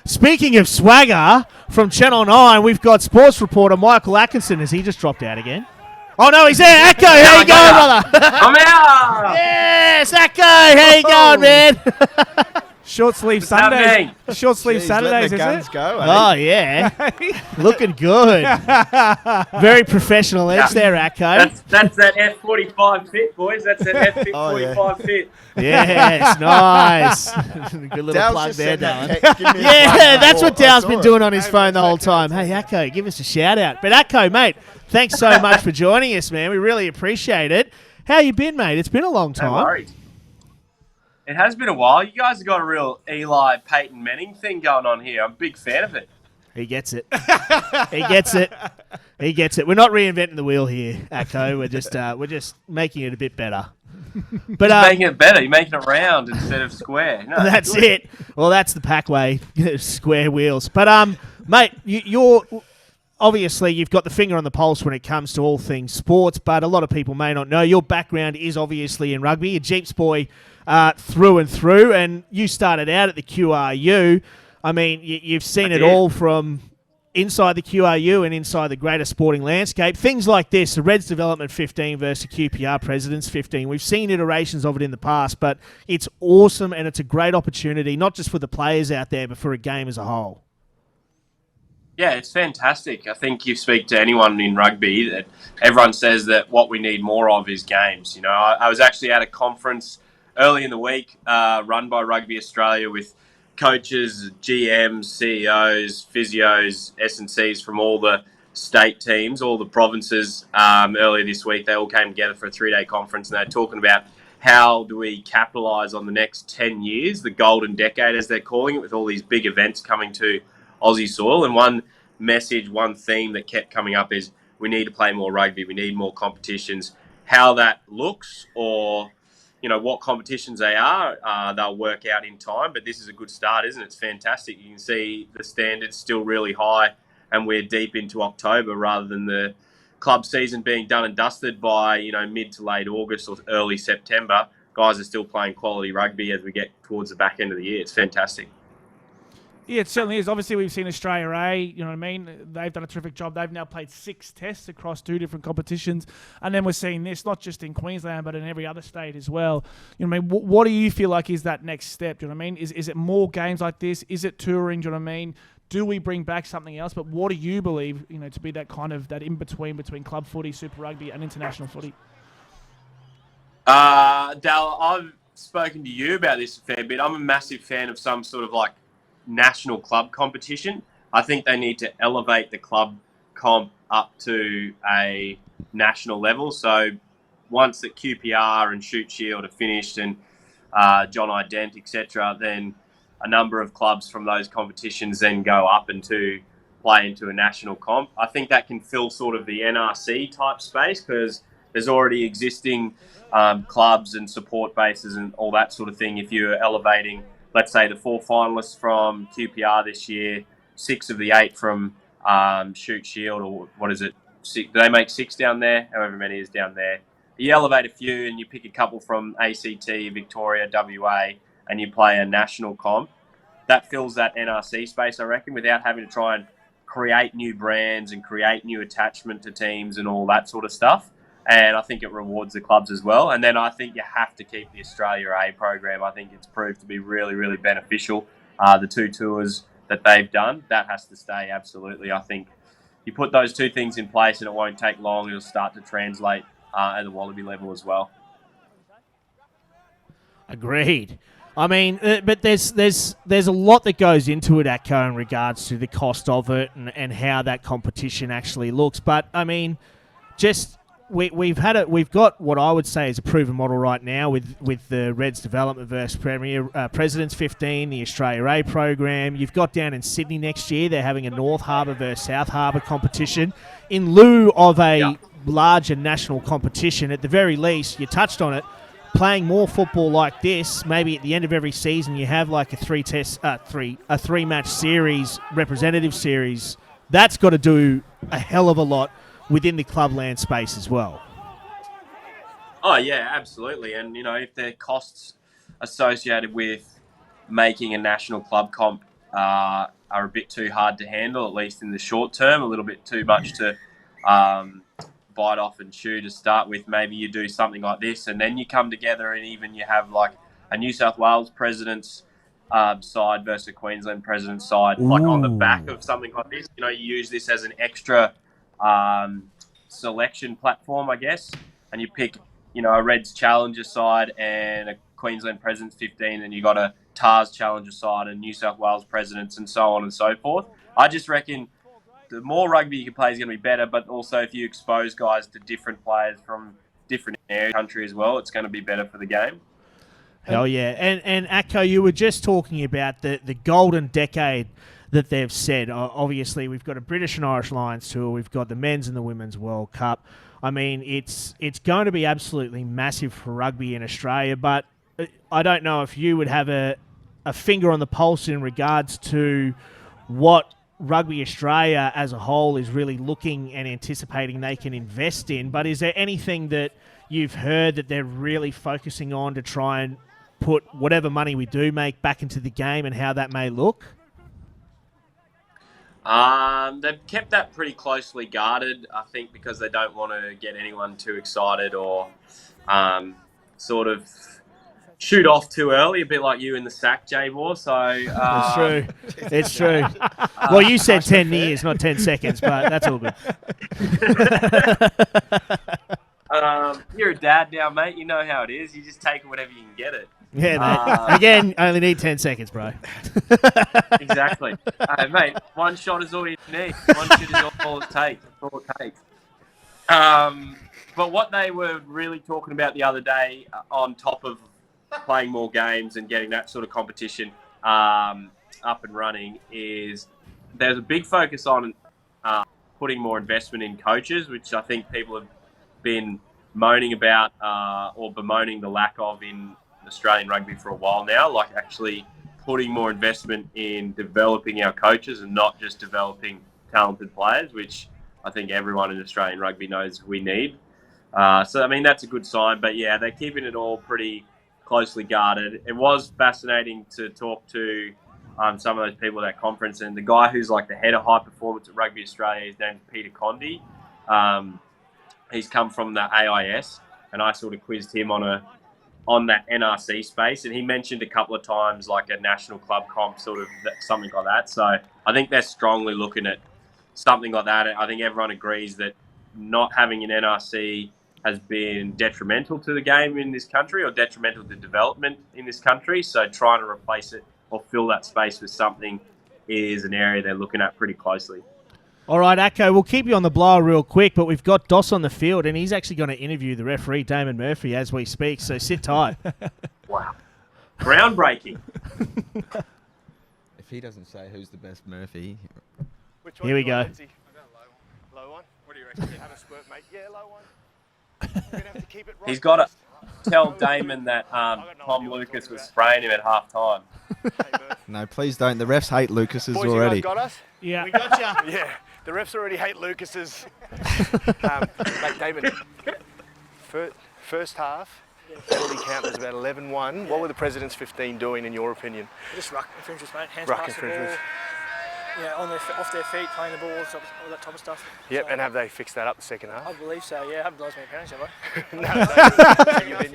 Speaking of swagger, from Channel 9, we've got sports reporter Michael Atkinson. Has he just dropped out again? Oh, no, he's there. Atko, how you going, brother? I'm out! Yes, Atko, how you going, man? Short sleeve What's Sundays. happening? Short sleeve Jeez, Saturdays, letting the is guns it? go, eh? Oh, yeah. Looking good. Very professional edge there, Atko. That's that F45 fit, boys. That's that F45 fit. Yes, nice. Good little Dale's plug just there, sent that Dale. text, give me a Yeah, plug that's what before. I Dale's saw been it. doing on his phone the whole time. Hey, Atko, give us a shout out. But Atko, mate, thanks so much for joining us, man. We really appreciate it. How you been, mate? It's been a long No time. worries. It has been a while. You guys have got a real Eli Peyton Manning thing going on here. I'm a big fan of it. He gets it. He gets it. He gets it. We're not reinventing the wheel here, Atko. We're just making it a bit better. But Making it better. You're making it round instead of square. No, that's good. it. Well, that's the pack way, square wheels. But mate, you're obviously you've got the finger on the pulse when it comes to all things sports. But a lot of people may not know your background is obviously in rugby. You're a Jeeps boy through and through, and you started out at the QRU. I mean, you've seen it all from inside the QRU and inside the greater sporting landscape. Things like this, the Reds Development 15 versus the QPR Presidents 15. We've seen iterations of it in the past, but it's awesome and it's a great opportunity, not just for the players out there, but for a game as a whole. Yeah, it's fantastic. I think you speak to anyone in rugby, that everyone says that what we need more of is games. You know, I was actually at a conference early in the week run by Rugby Australia with coaches, GMs, CEOs, physios, S&Cs from all the state teams, all the provinces. Earlier this week, they all came together for a 3-day conference, and they're talking about how do we capitalise on the next 10 years, the golden decade, as they're calling it, with all these big events coming to Aussie soil. And one message, one theme that kept coming up is we need to play more rugby, we need more competitions. How that looks, or what competitions they are, they'll work out in time. But this is a good start, isn't it? It's fantastic. You can see the standards still really high, and we're deep into October rather than the club season being done and dusted by mid to late August or early September. Guys are still playing quality rugby as we get towards the back end of the year. It's fantastic. Yeah, it certainly is. Obviously, we've seen Australia A, you know what I mean? They've done a terrific job. They've now played 6 tests across 2 different competitions. And then we're seeing this, not just in Queensland, but in every other state as well. You know what I mean? What do you feel like is that next step? Do you know what I mean? Is it more games like this? Is it touring? Do you know what I mean? Do we bring back something else? But what do you believe, to be that kind of, that in-between between club footy, Super Rugby, and international footy? Dal, I've spoken to you about this a fair bit. I'm a massive fan of some sort of national club competition. I think they need to elevate the club comp up to a national level. So once that QPR and Shoot Shield are finished and John Ident, etc., then a number of clubs from those competitions then go up and to play into a national comp. I think that can fill sort of the NRC type space, because there's already existing clubs and support bases and all that sort of thing. If you're elevating, let's say, the 4 finalists from QPR this year, 6 of the 8 from Shoot Shield, or what is it? 6, do they make 6 down there? However many is down there. You elevate a few and you pick a couple from ACT, Victoria, WA, and you play a national comp. That fills that NRC space, I reckon, without having to try and create new brands and create new attachment to teams and all that sort of stuff. And I think it rewards the clubs as well. And then I think you have to keep the Australia A program. I think it's proved to be really, really beneficial. The 2 tours that they've done, that has to stay, absolutely. I think you put those 2 things in place and it won't take long. It'll start to translate at the Wallaby level as well. Agreed. I mean, but there's a lot that goes into it, Atko, in regards to the cost of it and how that competition actually looks. But I mean, just we've got what I would say is a proven model right now with the Reds Development versus Premier Presidents 15, the Australia A program. You've got down in Sydney next year, they're having a North Harbour versus South Harbour competition in lieu of a larger national competition. At the very least, you touched on it. Playing more football like this, maybe at the end of every season, you have like a 3-match series, representative series. That's got to do a hell of a lot within the clubland space as well. Oh, yeah, absolutely. And, if there are costs associated with making a national club comp are a bit too hard to handle, at least in the short term, a little bit too much to bite off and chew to start with. Maybe you do something like this and then you come together and even you have like a New South Wales president's side versus a Queensland president's side, like on the back of something like this. You use this as an extra selection platform, I guess, and you pick, a Reds Challenger side and a Queensland Presidents 15, and you got a TARS Challenger side and New South Wales Presidents and so on and so forth. I just reckon the more rugby you can play is going to be better, but also if you expose guys to different players from different areas of the country as well, it's going to be better for the game. Hell yeah. And Atko, you were just talking about the golden decade that they've said. Obviously, we've got a British and Irish Lions tour. We've got the Men's and the Women's World Cup. I mean, it's going to be absolutely massive for rugby in Australia, but I don't know if you would have a finger on the pulse in regards to what Rugby Australia as a whole is really looking and anticipating they can invest in. But is there anything that you've heard that they're really focusing on to try and put whatever money we do make back into the game and how that may look? They've kept that pretty closely guarded, I think, because they don't want to get anyone too excited or sort of shoot off too early, a bit like you in the sack, J-War. So it's true. It's true. Well, you said 10 years, not 10 seconds, but that's all good. You're a dad now, mate. You know how it is. You just take it whatever you can get it. Yeah, mate. Again, I only need 10 seconds, bro. Exactly. Mate, one shot is all you need. One shot is all it takes. That's all it takes. But what they were really talking about the other day, on top of playing more games and getting that sort of competition up and running, is there's a big focus on putting more investment in coaches, which I think people have been moaning about or bemoaning the lack of in Australian rugby for a while now, like actually putting more investment in developing our coaches and not just developing talented players, which I think everyone in Australian rugby knows we need. So, I mean, that's a good sign. But, yeah, they're keeping it all pretty closely guarded. It was fascinating to talk to some of those people at that conference. And the guy who's like the head of high performance at Rugby Australia, his name's Peter Condy. He's come from the AIS, and I sort of quizzed him on that NRC space, and he mentioned a couple of times like a national club comp, sort of something like that. So I think they're strongly looking at something like that. I think everyone agrees that not having an NRC has been detrimental to the game in this country or detrimental to development in this country. So trying to replace it or fill that space with something is an area they're looking at pretty closely. All right, Atko, we'll keep you on the blower real quick, but we've got Doss on the field, and he's actually going to interview the referee, Damon Murphy, as we speak, so sit tight. Wow. Groundbreaking. If he doesn't say who's the best Murphy... Which one Here we do you want, go. Lindsay? I got a low one. What do you reckon? You have a squirt, mate. Yeah, low one. You're going to have to keep it right. He's got to tell Damon that Tom Lucas was spraying him at half time. No, please don't. The refs hate Lucas's Boys, already. You guys got us? Yeah. We got you. Yeah. The refs already hate Lucas's. Mate, Damon, first half, penalty count was about 11-1. What were the President's 15 doing, in your opinion? Just ruck infringements, mate. Hands Ruck past the ball. infringements. Yeah, off their feet, playing the ball, all that type of stuff. Yep, So, and have they fixed that up the second I half? believe so, yeah. I haven't done as many parents, have I?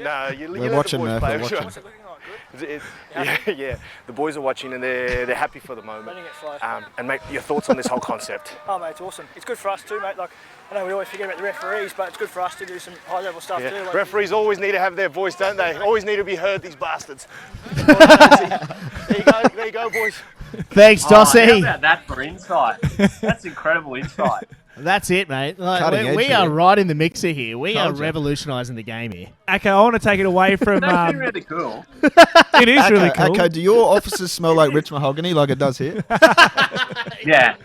No, you We're let the watching, boys Murph, play. we're watching. What's it looking like? Good? Yeah. The boys are watching and they're happy for the moment. Letting it flow. And mate, your thoughts on this whole concept? Oh, mate, it's awesome. It's good for us too, mate. Like, I know we always forget about the referees, but it's good for us to do some high-level stuff too. Like, Referees always need to have their voice, don't they? Always need to be heard, these bastards. There you go, boys. Thanks, How Dossie. about that for insight? That's incredible insight. That's it, mate. Like, Cutting edge we are here. right in the mixer here. We are Told ya. revolutionising the game here. Okay, I want to take it away from... That's really cool. it is really cool. Okay, do your offices smell like rich mahogany like it does here? Yeah.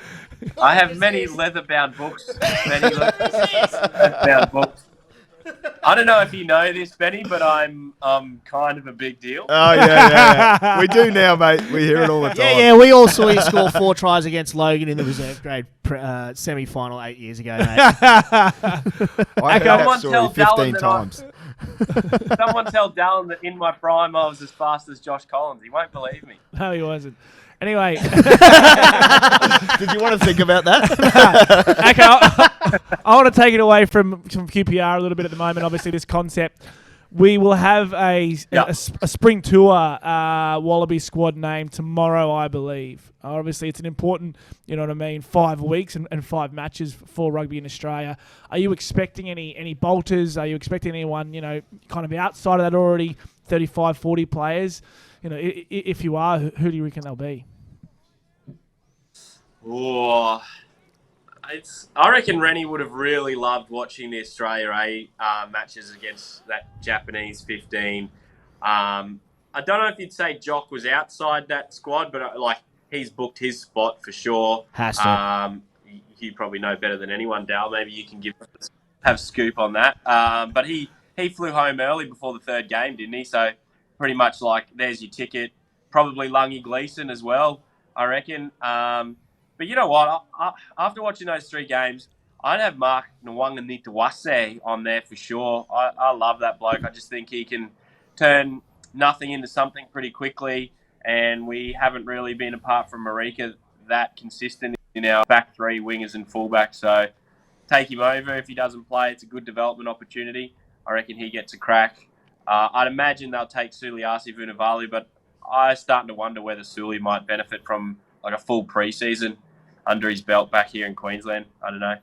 I have many leather-bound books. Many leather-bound books. I don't know if you know this, Benny, but I'm kind of a big deal. Oh, yeah. We do now, mate. We hear it all the time. Yeah, we all saw you score 4 tries against Logan in the reserve grade semi-final 8 years ago, mate. I heard that Someone story tell 15 Dallin that times. Someone tell Dallin that in my prime I was as fast as Josh Collins. He won't believe me. No, he wasn't. Anyway. Did you want to think about that? Okay, I want to take it away from QPR a little bit at the moment. Obviously, this concept. We will have a spring tour Wallaby squad name tomorrow, I believe. Obviously, it's an important, 5 weeks and 5 matches for rugby in Australia. Are you expecting any bolters? Are you expecting anyone, kind of outside of that already, 35, 40 players? If you are, who do you reckon they'll be? Oh, I reckon Rennie would have really loved watching the Australia A matches against that Japanese 15. I don't know if you'd say Jock was outside that squad, but he's booked his spot for sure. Has to. You probably know better than anyone, Dal. Maybe you can have scoop on that. But he flew home early before the third game, didn't he? So pretty much there's your ticket. Probably Lungy Gleeson as well, I reckon. But you know what? After watching those 3 games, I'd have Mark Nwanganitawase on there for sure. I love that bloke. I just think he can turn nothing into something pretty quickly. And we haven't really been, apart from Marika, that consistent in our back 3 wingers and fullbacks. So take him over if he doesn't play. It's a good development opportunity. I reckon he gets a crack. I'd imagine they'll take Suliasi Vunivalu, but I'm starting to wonder whether Suli might benefit from a full preseason under his belt back here in Queensland. I don't know.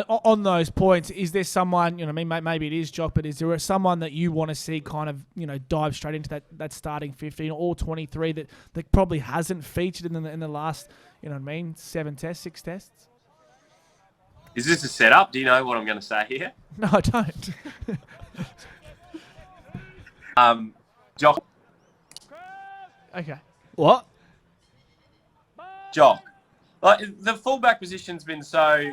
On those points, is there someone, maybe it is Jock, but is there someone that you want to see kind of, dive straight into that starting 15 or 23 that probably hasn't featured in the last, 7 tests, 6 tests? Is this a setup? Do you know what I'm going to say here? No, I don't. Jock. Okay. What? Jock. The fullback position's been so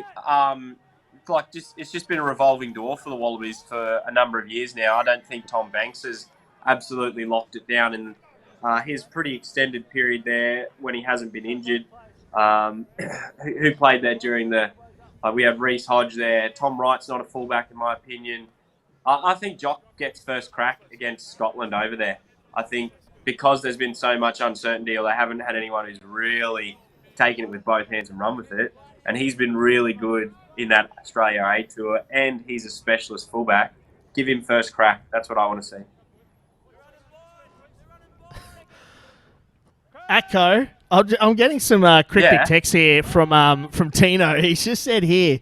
it's just been a revolving door for the Wallabies for a number of years now. I don't think Tom Banks has absolutely locked it down in his pretty extended period there when he hasn't been injured. Who played there during we had Reece Hodge there. Tom Wright's not a fullback in my opinion. I think Jock gets first crack against Scotland over there. I think because there's been so much uncertainty, or they haven't had anyone who's really taken it with both hands and run with it. And he's been really good in that Australia A tour, and he's a specialist fullback. Give him first crack. That's what I want to see. Atco, I'm getting some cryptic text here from Tino. He's just said here,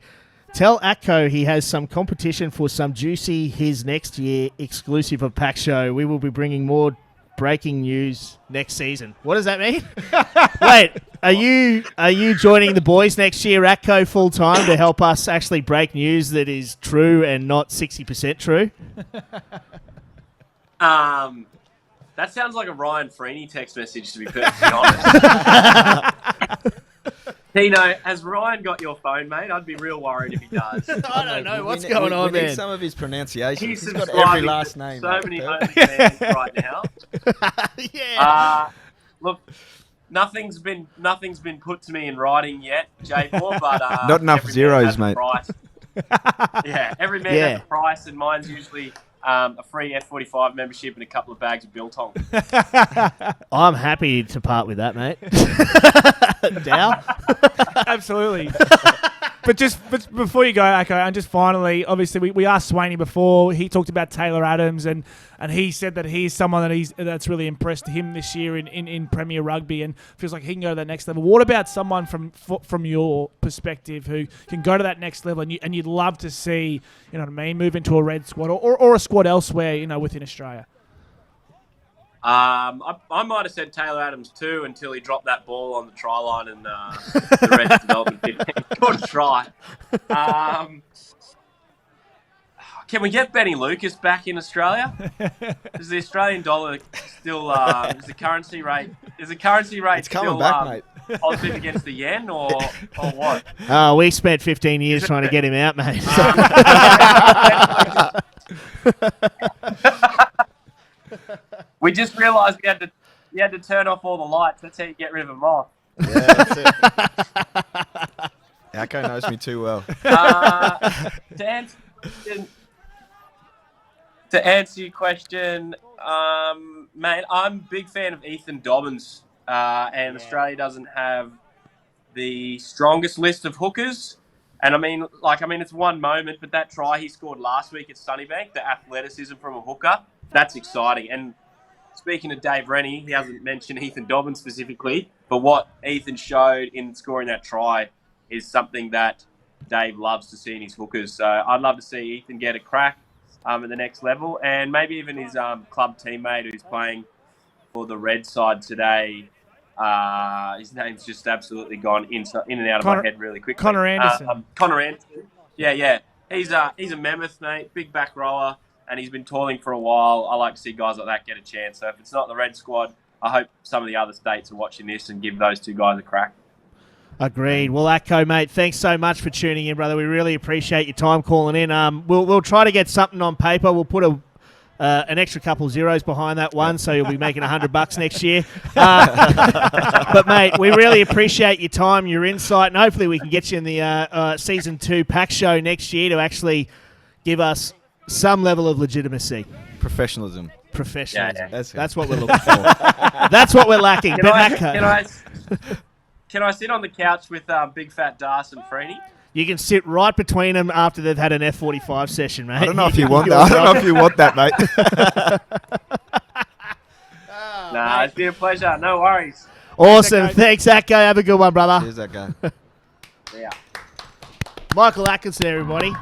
tell Atco he has some competition for some juicy his next year exclusive of Pack Show. We will be bringing more breaking news next season. What does that mean? Wait, are you joining the boys next year, Atco, full time to help us actually break news that is true and not 60% true? That sounds like a Ryan Freeney text message, to be perfectly honest. Tino, has Ryan got your phone, mate? I'd be real worried if he does. I don't know what's going on there. there. Some of his pronunciation. He's got every last name. So many OnlyFans right now. Yeah. Look, nothing's been put to me in writing yet, Jay Moore, but not enough zeros, mate. Yeah, every man has a price, and mine's usually a free F45 membership and a couple of bags of biltong. I'm happy to part with that, mate. Dow? Absolutely. But before you go, Akko, and just finally, obviously we asked Swaney before. He talked about Taylor Adams, and he said that he's someone that's really impressed him this year in Premier Rugby, and feels like he can go to that next level. What about someone from your perspective who can go to that next level, and you'd love to see, you know what I mean, move into a red squad or a squad elsewhere, within Australia? I might have said Taylor Adams too until he dropped that ball on the try line and the Reds development 15. Good try. Can we get Benny Lucas back in Australia? Is the Australian dollar still? Is the currency rate? It's coming still, back, mate. Positive against the yen or what? We spent 15 years trying to get him out, mate. We just realised you had to turn off all the lights. That's how you get rid of them off. Yeah, that's it. Akko knows me too well. To answer your question, mate, I'm a big fan of Ethan Dobbins and Australia doesn't have the strongest list of hookers. And I mean, it's one moment, but that try he scored last week at Sunnybank, the athleticism from a hooker, that's exciting. And speaking of Dave Rennie, he hasn't mentioned Ethan Dobbin specifically, but what Ethan showed in scoring that try is something that Dave loves to see in his hookers. So I'd love to see Ethan get a crack at the next level, and maybe even his club teammate who's playing for the Red side today. His name's just absolutely gone in and out of my head really quickly. Connor Anderson. Connor Anderson. Yeah. He's a mammoth, mate. Big back rower, and he's been toiling for a while. I like to see guys like that get a chance. So if it's not the Red squad, I hope some of the other states are watching this and give those two guys a crack. Agreed. Well, Atco, mate, thanks so much for tuning in, brother. We really appreciate your time calling in. We'll try to get something on paper. We'll put an extra couple of zeros behind that one, so you'll be making $100 next year. But, mate, we really appreciate your time, your insight, and hopefully we can get you in the Season 2 pack show next year to actually give us some level of legitimacy. Professionalism. Professionalism. Yeah. That's what we're looking for. That's what we're lacking. Can I sit on the couch with Big Fat Das and Freeney? You can sit right between them after they've had an F45 session, mate. I don't know if you want that. I don't know if you want that, mate. It's been a pleasure. No worries. Awesome. Thanks, Atco. Have a good one, brother. Here's that guy. Yeah. Michael Atkinson, everybody.